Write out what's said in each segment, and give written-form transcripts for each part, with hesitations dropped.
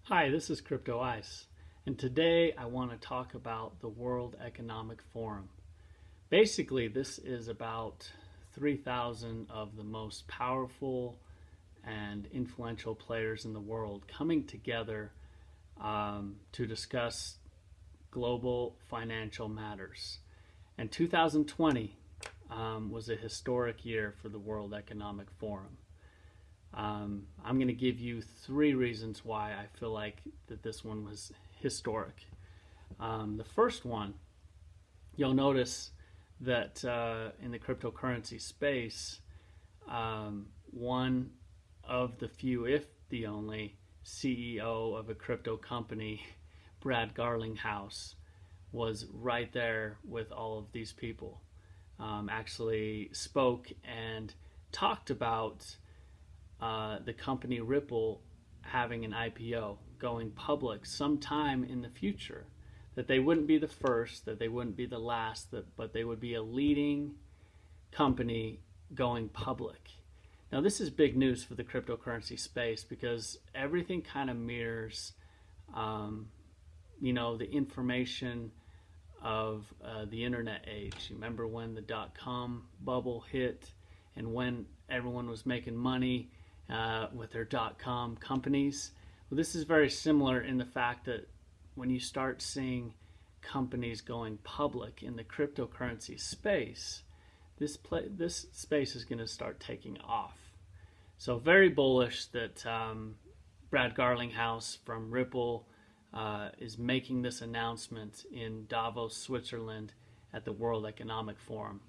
Hi, this is Crypto Ice, and today I want to talk about the World Economic Forum. Basically, this is about 3,000 of the most powerful and influential players in the world coming together to discuss global financial matters. And 2020 was a historic year for the World Economic Forum. I'm going to give you three reasons why I feel like that this one was historic. The first one, you'll notice that in the cryptocurrency space, one of the few, if the only, CEO of a crypto company, Brad Garlinghouse, was right there with all of these people. Actually spoke and talked about the company Ripple having an IPO, going public sometime in the future, that they wouldn't be the first, that they wouldn't be the last, but they would be a leading company going public. Now, this is big news for the cryptocurrency space because everything kind of mirrors, the information of the internet age. You remember when the dot-com bubble hit and when everyone was making money with their dot-com companies? Well, this is very similar in the fact that when you start seeing companies going public in the cryptocurrency space, this space is going to start taking off. So very bullish that Brad Garlinghouse from Ripple is making this announcement in Davos, Switzerland at the World Economic Forum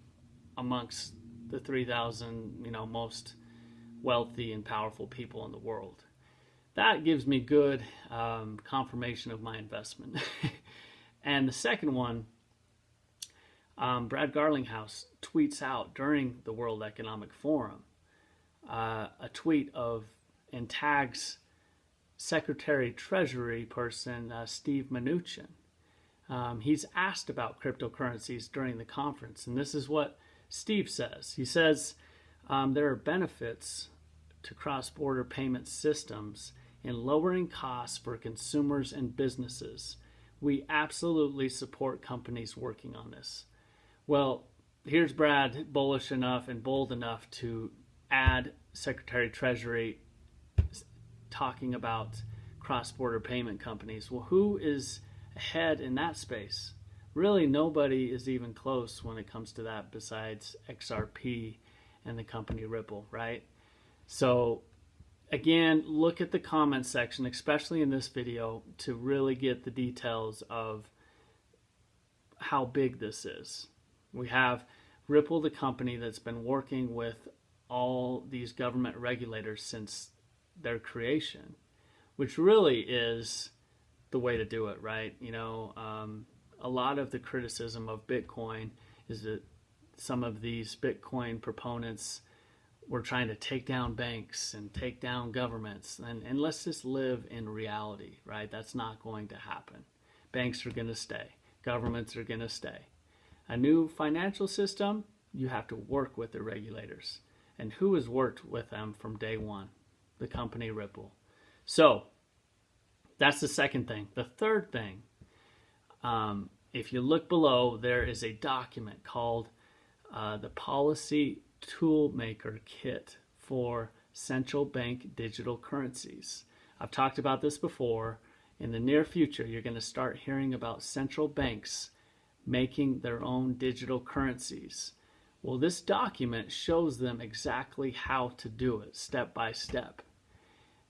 amongst the 3,000 most wealthy and powerful people in the world. That gives me good confirmation of my investment. And the second one, Brad Garlinghouse tweets out during the World Economic Forum a tweet and tags Secretary of Treasury person Steve Mnuchin. He's asked about cryptocurrencies during the conference, and this is what Steve says. He says, there are benefits to cross-border payment systems in lowering costs for consumers and businesses. We absolutely support companies working on this. Well, here's Brad bullish enough and bold enough to add Secretary of Treasury talking about cross-border payment companies. Well, who is ahead in that space? Really, nobody is even close when it comes to that besides XRP and the company Ripple, right? So again, look at the comment section, especially in this video, to really get the details of how big this is. We have Ripple, the company that's been working with all these government regulators since their creation, which really is the way to do it, right? A lot of the criticism of Bitcoin is that some of these Bitcoin proponents were trying to take down banks and take down governments. And let's just live in reality, right? That's not going to happen. Banks are going to stay. Governments are going to stay. A new financial system, you have to work with the regulators. And who has worked with them from day one? The company Ripple. So that's the second thing. The third thing, if you look below, there is a document called the Policy Toolmaker Kit for Central Bank Digital Currencies. I've talked about this before. In the near future, you're going to start hearing about central banks making their own digital currencies. Well, this document shows them exactly how to do it, step by step.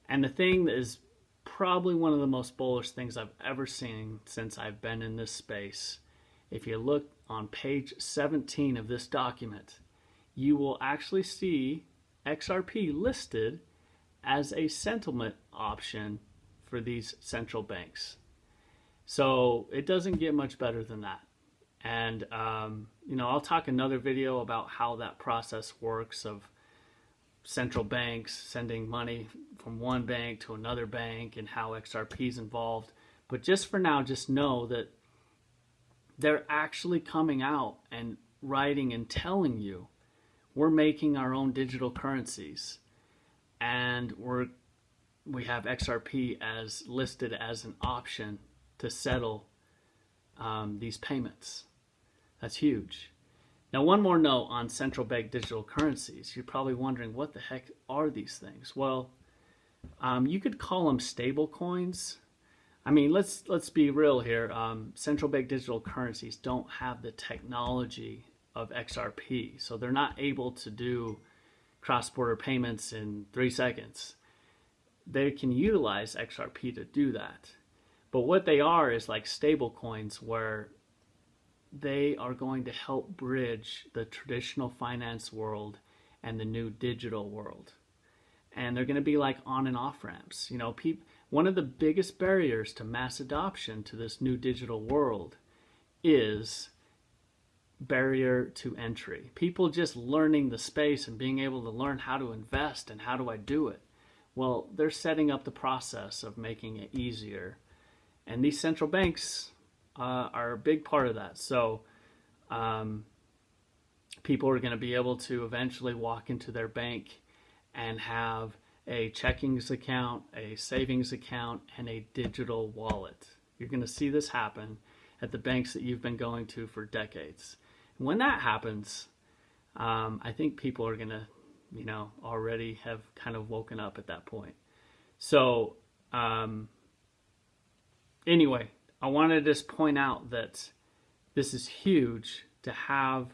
And the thing that is probably one of the most bullish things I've ever seen since I've been in this space, if you look on page 17 of this document, you will actually see XRP listed as a settlement option for these central banks. So it doesn't get much better than that. And, I'll talk another video about how that process works of central banks sending money from one bank to another bank and how XRP is involved. But just for now, just know that they're actually coming out and writing and telling you we're making our own digital currencies and we're we have XRP as listed as an option to settle these payments. That's huge. Now, one more note on central bank digital currencies. You're probably wondering, what the heck are these things? Well, you could call them stablecoins. I mean, let's be real here. Central bank digital currencies don't have the technology of XRP, so they're not able to do cross-border payments in 3 seconds. They can utilize XRP to do that. But what they are is like stable coins, where they are going to help bridge the traditional finance world and the new digital world. And they're going to be like on and off ramps. You know, one of the biggest barriers to mass adoption to this new digital world is barrier to entry. People just learning the space and being able to learn how to invest and how do I do it. Well, they're setting up the process of making it easier. And these central banks are a big part of that. So people are going to be able to eventually walk into their bank and have a checkings account, a savings account, and a digital wallet. You're going to see this happen at the banks that you've been going to for decades. And when that happens, I think people are going to, already have kind of woken up at that point. So, anyway, I wanted to just point out that this is huge to have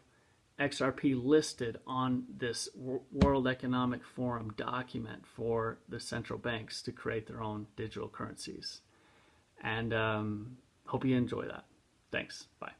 XRP listed on this World Economic Forum document for the central banks to create their own digital currencies. And hope you enjoy that. Thanks. Bye.